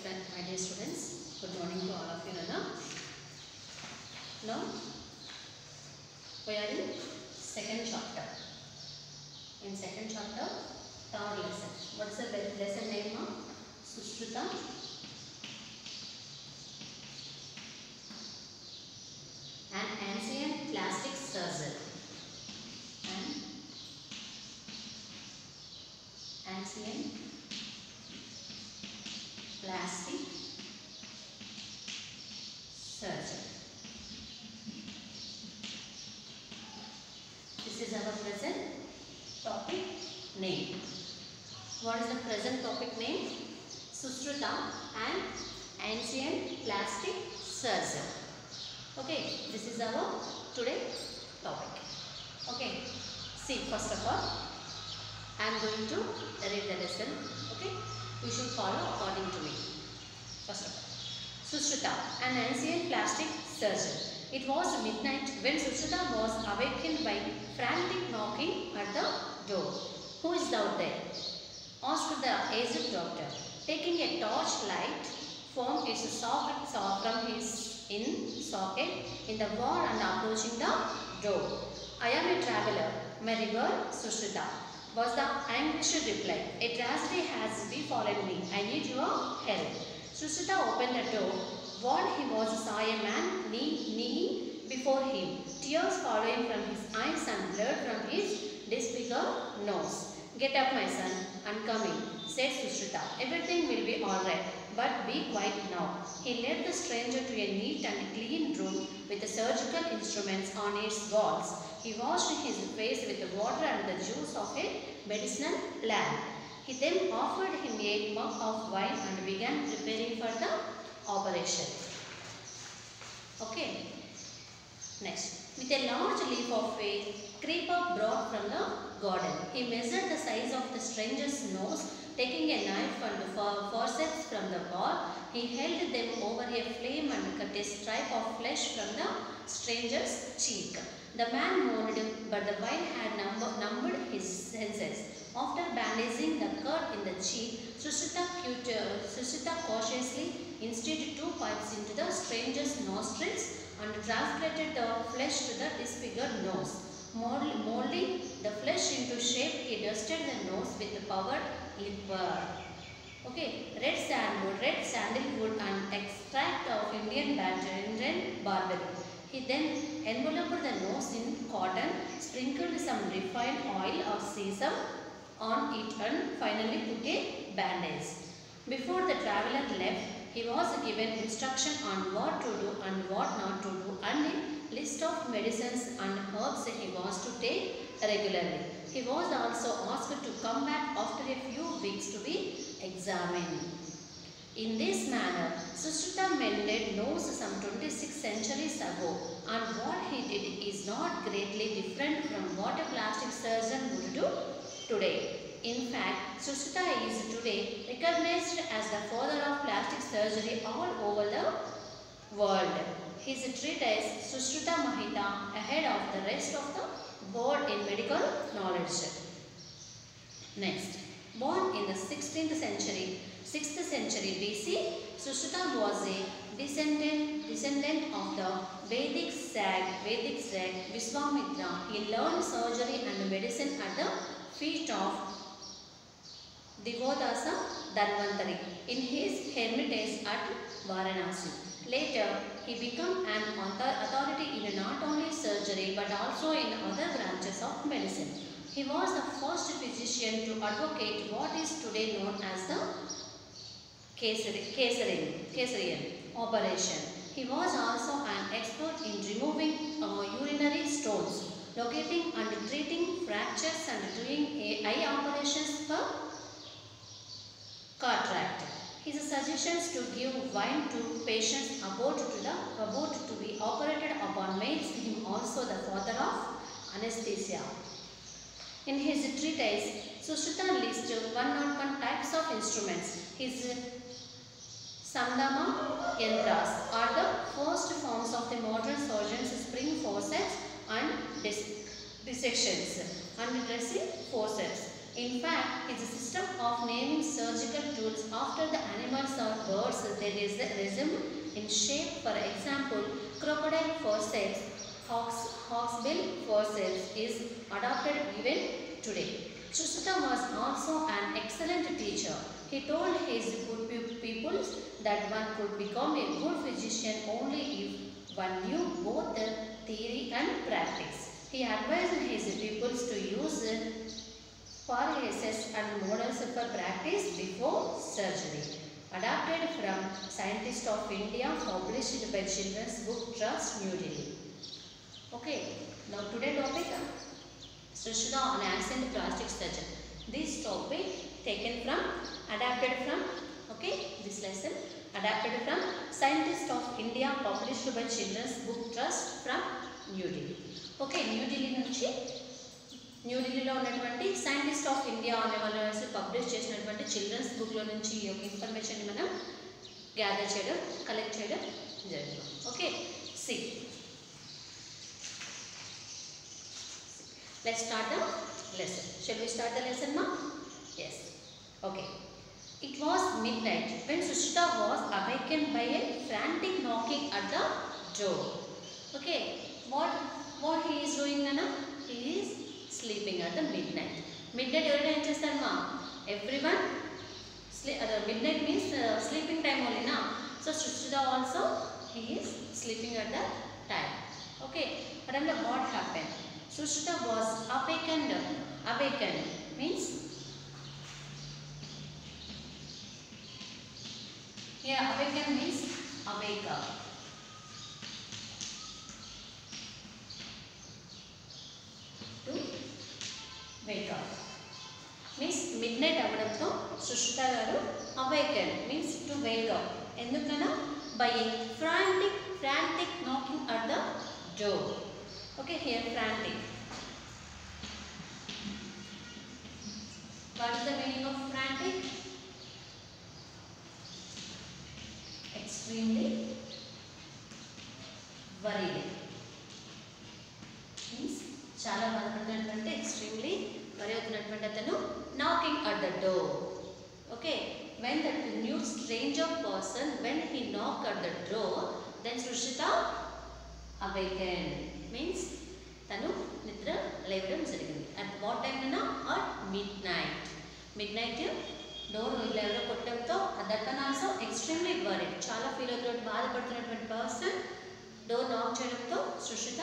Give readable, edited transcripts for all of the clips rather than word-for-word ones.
my dear students. Good morning to all of you. Now we are in second chapter. In second chapter, third lesson. What is the lesson name? Sushruta. An ancient plastic surgeon. An ancient plastic surgeon. This is our present topic name. What is the present topic name? Sushruta, an ancient plastic surgeon. Okay, this is our today topic. Okay, see, first of all, I am going to read the lesson. Okay, you should follow according to me. First of all, Sushruta, an ancient plastic surgeon. It was midnight when Sushruta was awakened by frantic knocking at the door. Who is out there? Asked the aged doctor. Taking a torchlight from its socket in the wall and approaching the door. I am a traveller, my river Sushruta, was the anguished reply. A tragedy has befallen me. I need your help. Sushruta opened the door. What he was saw a man kneeling before him, tears falling from his eyes and blood from his disfigured nose. Get up, my son, and come in, said Sushruta. Everything will be all right, but be quiet now. He led the stranger to a neat and clean room with the surgical instruments on its walls. He washed his face with the water and the juice of a medicinal plant. He then offered him a mug of wine and began preparing for the operation. Okay. Next. With a large leap of faith, creeper brought from the garden. He measured the size of the stranger's nose. Taking a knife and forceps from the wall, he held them over a flame and cut a stripe of flesh from the stranger's cheek. The man moaned, but the wine had numbed his senses. After bandaging the cut in the cheek, Sushruta cautiously instilled 2 pipes into the stranger's nostrils and transplanted the flesh to the disfigured nose. Molding the flesh into shape, he dusted the nose with the powered lipper. Okay, red sandalwood and extract of Indian barberry. He then enveloped the nose in cotton, sprinkled some refined oil or sesame on it and finally put a bandage. Before the traveller left, he was given instruction on what to do and what not to do and a list of medicines and herbs he was to take regularly. He was also asked to come back after a few weeks to be examined. In this manner, Sushruta mended nose some 26 centuries ago, and what he did is not greatly different from what a plastic surgeon would do today. In fact, Sushruta is today recognized as the father of plastic surgery all over the world. His treatise, Sushruta Mahita, ahead of the rest of the world in medical knowledge. Next, born in the 6th century BC, Sushruta was a descendant of the Vedic sage Vishwamitra. He learned surgery and medicine at the feet of Divodasa Dhanvantari in his hermitage at Varanasi. Later, he became an authority in not only surgery but also in other branches of medicine. He was the first physician to advocate what is today known as the Caesarean operation. He was also an expert in removing urinary stones, locating and treating fractures and doing eye operations for cataract. His suggestions to give wine to patients about to be operated upon makes him also the father of anesthesia. In his treatise, Sushruta lists 101 types of instruments. His Sandama yantras are the first forms of the modern surgeon's spring forceps and dissections and dressing forceps. In fact, his system of naming surgical tools after the animals or birds that is resemble in shape. For example, crocodile forceps, hawksbill forceps is adopted even today. Sushrita was also an excellent teacher. He told his pupils that one could become a good physician only if one knew both the theory and practice. He advised his pupils to use paralysis and models for practice before surgery. Adapted from Scientist of India, published by Children's Book Trust, New Delhi. Okay, now today topic Sushrita on accent plastic surgeon. This topic taken from, adapted from, okay, this lesson adapted from Scientist of India, published by Children's Book Trust from New Delhi. Okay, New Delhi నుంచి new ఢిల్లీలో ఉన్నటువంటి scientist of India అనే వాళ్ళు publish చేసినటువంటి children's బుక్లో నుంచి ఈ యొక్క ఇన్ఫర్మేషన్ని మనం గ్యాదర్ చేయడం, కలెక్ట్ చేయడం జరుగుతుంది. Okay, see let's start the lesson. Shall we start the lesson now? Yes. Okay. It was midnight when Sushrita was awakened by a frantic knocking at the door. Okay. What he is doing, Nana? He is sleeping at the midnight. Midnight every time chestar ma. Everyone sleep. Midnight means sleeping time only, na. So Sushrita also he is sleeping at that time. Okay. But then what happened? Sushrita was awakened. Awakened means here awakened means awake up. To wake up means midnight avadamto Sushrita garu awakened means to wake up. Endukana by a frantic knocking at the door. Okay, here frantic. What is the meaning of frantic? Extremely worried. Means chala బాధపడుతున్నటువంటి extremely worry అవుతున్నటువంటి అతను knocking at the door. Okay, when the new stranger person, when he knocked at the door, then Sushrita awakened. Means తను నిద్ర లేవడం జరిగింది. At what time అన్నా midnight నైట్ డోర్ ఎవరో కొట్టడంతో that one also extremely worried, చాలా ఫీల్ అవుతున్నటువంటి బాధపడుతున్నటువంటి పర్సన్ డోర్ నాక్ చేయడంతో Sushrita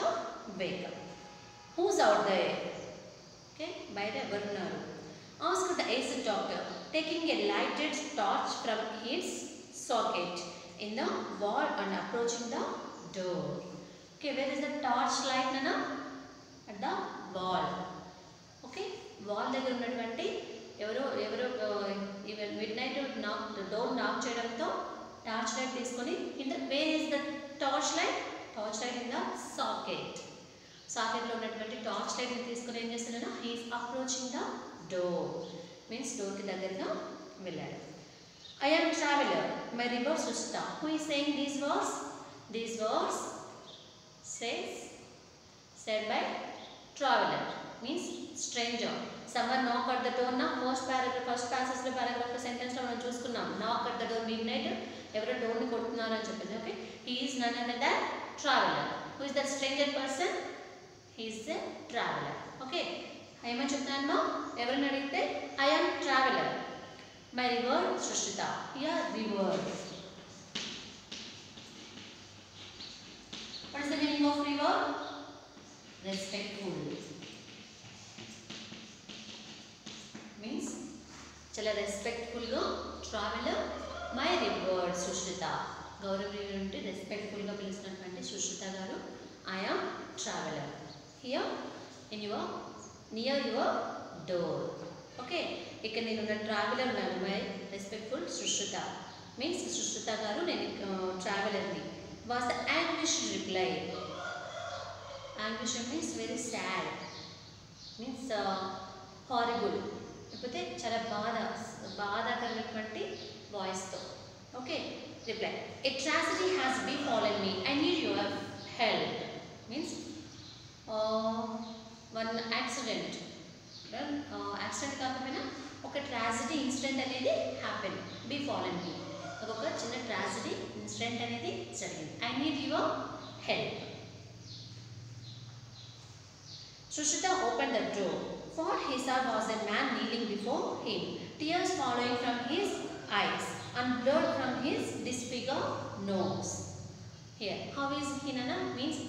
wake up. Who's out there? Okay, బయట ఎవరున్నారు? Asked the aged doctor taking a lighted torch from its socket in the wall and approaching the door. Okay, where is the torch light, Nana? At the wall. Okay, wall దగ్గర ఉన్నటువంటి ఎవరో even mid నైట్ door knock చేయడంతో torch light తీసుకొని where is the torch light? Torch light in the సాకెట్లో ఉన్నటువంటి torch లైట్ని తీసుకొని ఏం చేస్తున్నాను? He is approaching the door means డోర్కి దగ్గరగా వెళ్ళాడు. I am traveller my river Sushrita. Who is saying these words? These words said by traveler means stranger. Someone knock at the door. Na first passage lo paragraph sentence lo మనం చూసుకున్నాం. knock at the door midnight ఎవరో door ని కొడుతున్నారు అని చెప్పేసి. Okay, he is none other than traveler. Who is that stranger person? He is a traveler. Okay, ఏమని చెప్తాను? ఎవరిని అడిగితే I am traveler. My river Sushrita. Here river. What is the meaning of river? Respectful. Means chala respectful ga traveler my river Sushrita. గౌరవనీయులు అంటే respectful గా పిలుస్తున్నటువంటి సుష్రిత గారు I am traveler. Here in your near your door. Okay, ఇక్కడ నేను ఉన్న traveller ఉన్నాను. My respectful సుష్రిత means సుష్రిత గారు నేను ట్రావెలర్ని. Was the anguished reply. Anguish means very sad, means horrible. లేకపోతే చాలా బాధాకరమైనటువంటి వాయిస్తో. Okay, reply. A tragedy has befallen me. I need your help. Means one accident. Accident కాకపోయినా ఒక ట్రాజడీ ఇన్సిడెంట్ అనేది హ్యాపెన్. befallen me. ఒక చిన్న ట్రాజడీ ఇన్సిడెంట్ అనేది జరిగింది. I need your help. Sushruta opened the door. What he saw was a man kneeling before him, tears falling from his eyes and blood from his disfigured nose. Here, how is he, Nana?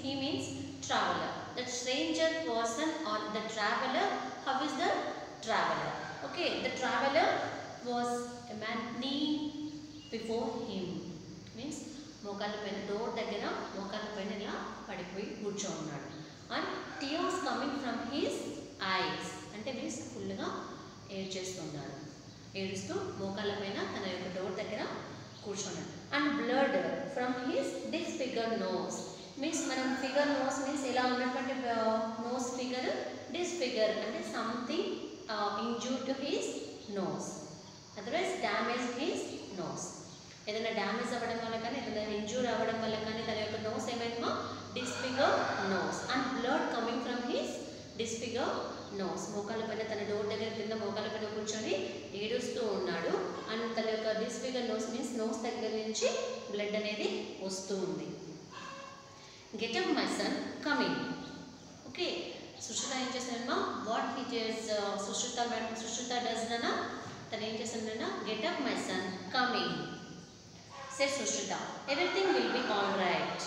He means traveler. The stranger person or the traveler. How is the traveler? Okay, the traveler was a man kneeling before him. Means మోకాళ్ళ పైన door దగ్గర మోకాళ్ళ పైన ఇలా పడిపోయి కూర్చోన్నాడు. And tears coming from his eyes అంటే means ఫుల్గా ఏడ్చేస్తున్నాడు. ఏడుస్తూ మోకాళ్ళ పైన తన యొక్క డోర్ దగ్గర కూర్చున్నాడు. And blood from his disfigured nose means మనం ఫిగర్ నోస్ మీన్స్ ఇలా ఉన్నటువంటి నోస్ ఫిగర్ డిస్ఫిగర్ అంటే something injured to his nose, otherwise damage his nose. ఏదైనా డ్యామేజ్ అవ్వడం వల్ల కానీ ఏదైనా ఇంజూర్ అవ్వడం వల్ల కానీ తన యొక్క నోస్ ఏమైందో disfigure nose. And blood coming from his disfigured nose. మోకాళ్ళ పైన తన డోర్ దగ్గర కింద మోకాళ్ళ పైన కూర్చొని ఏడుస్తూ ఉన్నాడు. అండ్ తన యొక్క డిస్ఫిగర్ నోస్ మీన్స్ నోస్ దగ్గర నుంచి బ్లడ్ అనేది వస్తూ ఉంది. Get up my son coming. Okay, Sushruta ఏం చేస్తాడమ్మా? What he does Sushruta does నానా, తను ఏం చేస్తాడన్నా? Get up my son coming. Said Sushruta, everything will be all right,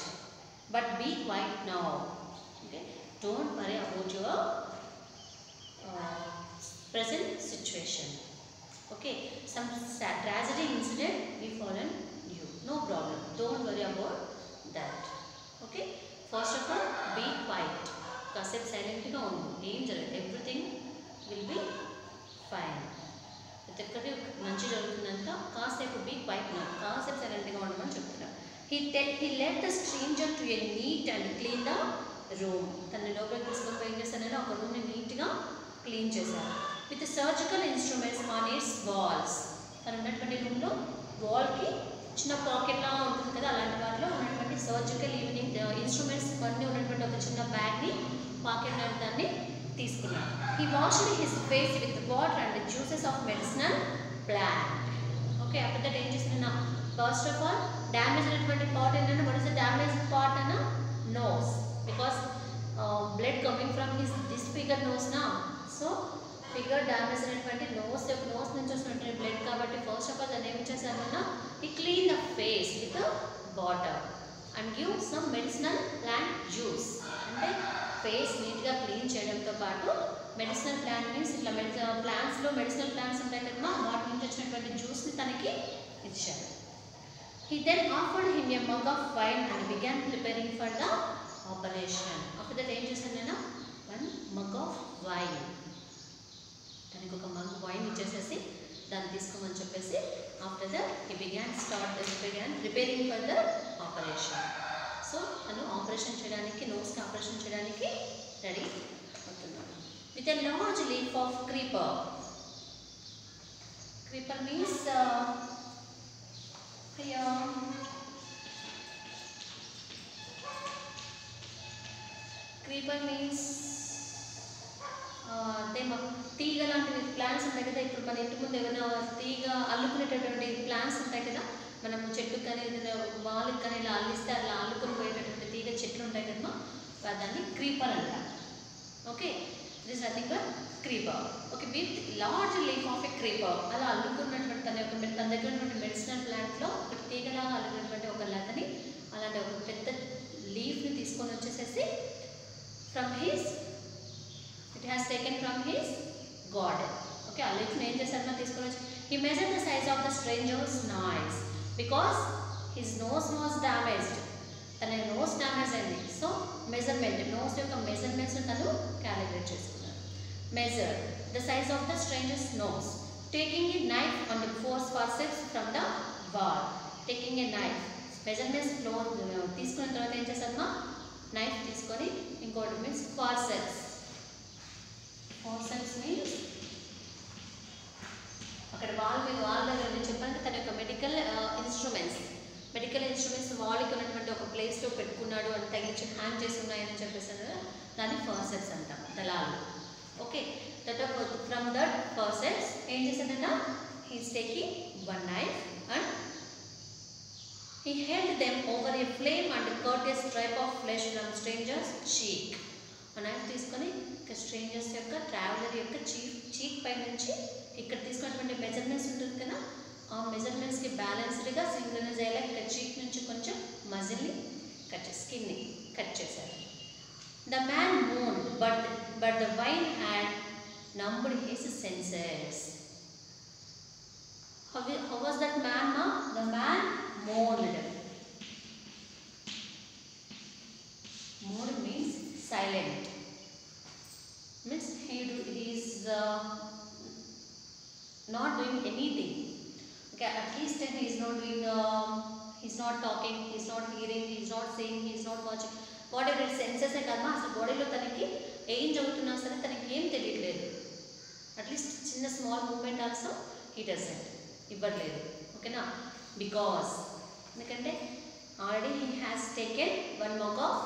but be quiet now. Okay, don't worry about your present situation. Okay, some tragedy incident befallen you, no problem, don't worry about that. Okay, first of all, be quiet. Kasepu silent ga undu, em jaragadu, everything will be fine. ఎక్కడి మంచి జరుగుతుందంతా కాసేపు be quiet నా, కాసేపు సైలెంట్గా ఉండమని చెప్తున్నారు. He let the stranger to a neat and clean the room. తన లోపలికి తీసుకొని పోయి ఏం చేస్తానంటే ఒక రూమ్ని నీట్గా క్లీన్ చేశారు. With surgical instruments on its walls. తను ఉన్నటువంటి రూమ్లో వాల్కి చిన్న పాకెట్లా ఉంటుంది కదా, అలాంటి వాటిలో ఉన్నటువంటి సర్జికల్ ఇన్స్ట్రుమెంట్స్ అన్నీ ఉన్నటువంటి ఒక చిన్న బ్యాగ్ని పాకెట్ లాంటి దాన్ని తీసుకున్నాడు. He washed his face with water and the juices of medicinal plant. Okay, after that ఏం చేస్తున్నా? First of all, damage అయినటువంటి part ఏంటంటే, what is the damaged part అన్న? Nose, because blood coming from his disfigured nose na. So figure damage అయినటువంటి nose నుంచి వస్తున్నటువంటి blood కాబట్టి first of all దాన్ని ఏం చేశారన్నా? He cleaned the face with water and give some medicinal plant juice. అంటే face నీట్గా clean చేయడంతో పాటు మెడిసినల్ ప్లాంట్ మీన్స్ ఇట్లా ప్లాంట్స్లో మెడిసినల్ ప్లాంట్స్ ఉంటాయి కదా, వాటి నుంచి వచ్చినటువంటి జ్యూస్ని తనకి ఇచ్చారు. He then offered him a mug of wine and began preparing for the operation. After that ఏం చేశాను నేను? వన్ మగ్ ఆఫ్ వైన్, తనకి ఒక మగ్ వైన్ ఇచ్చేసేసి దాన్ని తీసుకోమని చెప్పేసి after that he began preparing for the operation. So తను operation చేయడానికి, నోస్కి ఆపరేషన్ చేయడానికి రెడీ అవుతున్నాడు. With a large leaf of creeper. Creeper means తీగ లాంటివి ప్లాంట్స్ ఉంటాయి కదా. ఇప్పుడు మన ఇంటి ముందు ఏమైనా తీగ అల్లుకునేటటువంటి ప్లాంట్స్ ఉంటాయి కదా, మనం చెట్టుకు కానీ ఏదైనా వాళ్ళకి కానీ ఇలా అల్లిస్తే అలా అల్లుకొని పోయేటటువంటి తీగ చెట్లు ఉంటాయి కదా, దాన్ని క్రీపర్ అంటారు. Okay, this nothing but creeper. Okay, with large leaf of a creeper. అలా అల్లుకున్నటువంటి తన దగ్గర ఉన్నటువంటి మెడిసినల్ ప్లాంట్లో ఒక తీగలాగా అల్లుకున్నటువంటి ఒక లతని, అలాంటి ఒక పెద్ద లీఫ్ని తీసుకొని వచ్చేసేసి from his it has taken from his garden. Okay, ఆ లీఫ్ని ఏం చేశారన్నా తీసుకొని వచ్చి he measured the size of the stranger's nose because his nose was damaged. తన నోస్ డ్యామేజ్ అయింది. సో మెజర్మెంట్, నోస్ యొక్క మెజర్మెంట్స్ తను క్యాలిక్యులేట్ చేసుకున్నాడు. Measure the size of the stranger's nose taking a knife and force forceps from the wall. Taking a knife measurements తీసుకున్న తర్వాత ఏం చేస్తామా? Knife తీసుకొని, ఇంకోటి మీన్స్ ఫార్సెప్స్. ఫార్సెప్స్ మీన్స్ అక్కడ వాల్ దగ్గర నేను చెప్పాను తన యొక్క మెడికల్ ఇన్స్ట్రుమెంట్స్ వాల్కి ఉన్నటువంటి ఒక ప్లేస్లో పెట్టుకున్నాడు అని తగిలించి హ్యాంగ్ చేసి ఉన్నాయని చెప్పేసాను కదా, దాన్ని ఫార్సెప్స్ అంటాం, దళాలు. Okay, that from that forceps ఏం చేశాడన్నా? He's taking one knife and He held them over a flame and cut a stripe of flesh from stranger's cheek. Knife తీసుకొని స్ట్రేంజర్స్ యొక్క ట్రావెలర్ యొక్క చీక్ పై నుంచి ఇక్కడ తీసుకున్నటువంటి మెజర్మెంట్స్ ఉంటుంది కదా, ఆ మెజర్మెంట్స్కి బ్యాలెన్స్డ్గా సింక్రనైజ్ అయ్యేలా ఇక్కడ చీక్ నుంచి కొంచెం మజిల్ని కట్ చేసి స్కిన్ని కట్ చేశారు. The man moaned, but the wine had numbed his senses. How was that man, ma? The man moaned. Moaned means silent. Means he is not doing anything. Okay, at least he is not doing. He is not talking. He is not hearing. He is not seeing. He is not watching. Whatever it senses కదమ్మా, అసలు బాడీలో తనకి ఏం జరుగుతున్నా సరే తనకి ఏం తెలియట్లేదు. అట్లీస్ట్ చిన్న small moment also he doesn't ఇవ్వట్లేదు. ఓకేనా? బికాస్ ఎందుకంటే already he has taken 1 mug of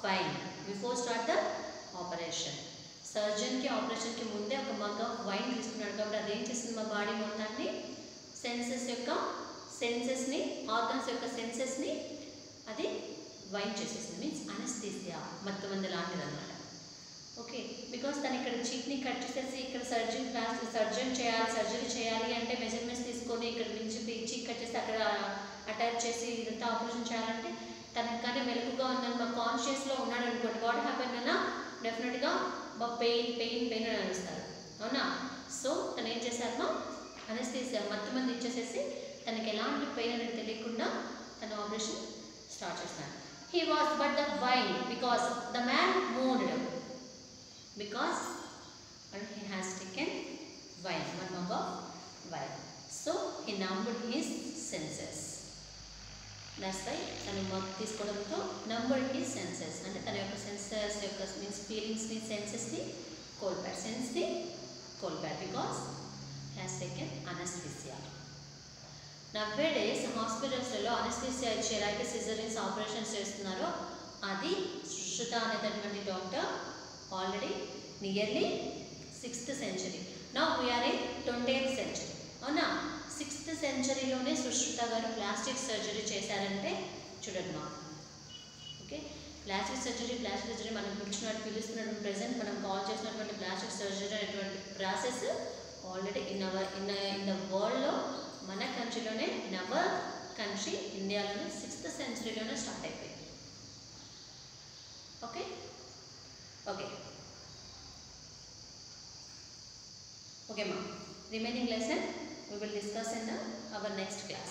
wine before start the operation. సర్జన్కి ఆపరేషన్కి ముందే ఒక మగ్ ఆఫ్ వైన్ తీసుకున్నాడు కాబట్టి అదేం చేస్తుంది, మా బాడీ మొత్తాన్ని సెన్సెస్ని ఆర్గన్స్ యొక్క సెన్సెస్ని అది వైన్ చేసేసింది. మీన్స్ అనస్థీసియా, మత్తుమందు లాంటిది అనమాట. ఓకే, బికాస్ తను ఇక్కడ చీక్ని కట్ చేసేసి ఇక్కడ సర్జరీ చేయాలి అంటే మెజర్మెంట్స్ తీసుకొని ఇక్కడ నుంచి చీక్ కట్ చేసి అక్కడ అటాచ్ చేసి ఇదంతా ఆపరేషన్ చేయాలంటే తనకి కానీ మెలుగుగా ఉందని మా కాన్షియస్లో ఉన్నాడు అనుకోండి, వాట్ హ్యాపెన్ అన్నా డెఫినెట్గా పెయిన్ అని అనిస్తారు. అవునా? సో తను ఏం చేశారో అనస్థీసియా మత్తుమంది ఇచ్చేసేసి తనకి ఎలాంటి పెయిన్ అనేది తెలియకుండా తను ఆపరేషన్ స్టార్ట్ చేస్తాడు. He was but the wine because the man moaned because he has taken wine, 1 mug of wine. So he numbed his senses. That's why tanu mug తీసుకోవడంతో numbed his senses అంటే తన యొక్క senses యొక్క means ఫీలింగ్స్ని సెన్సెస్ని కోల్పోయాడు, సెన్స్ని కోల్పోయాడు because he has taken anesthesia. Nowadays హాస్పిటల్స్లలో అనస్థీసియా ఇచ్చి ఎలాగైతే సిజరీన్స్ ఆపరేషన్స్ చేస్తున్నారో అది సుశ్రుత అనేటటువంటి doctor already nearly 6th century. Now we're in 20th century. అవునా? 6th centuryలోనే సుశ్రుత గారు ప్లాస్టిక్ సర్జరీ చేశారంటే చూడండి మా. ఓకే, ప్లాస్టిక్ సర్జరీ మనం పిలుస్తున్నటువంటి ప్రజెంట్ మనం కాల్ చేసినటువంటి ప్లాస్టిక్ సర్జరీ అనేటువంటి ప్రాసెస్ ఆల్రెడీ ఇన్ ద వరల్డ్లో మన కంట్రీలోనే ఇన్ అవర్ కంట్రీ ఇండియాలోనే 6th centuryలోనే స్టార్ట్ అయిపోయింది. ఓకే ఓకే మా, remaining lesson we will discuss in our next class.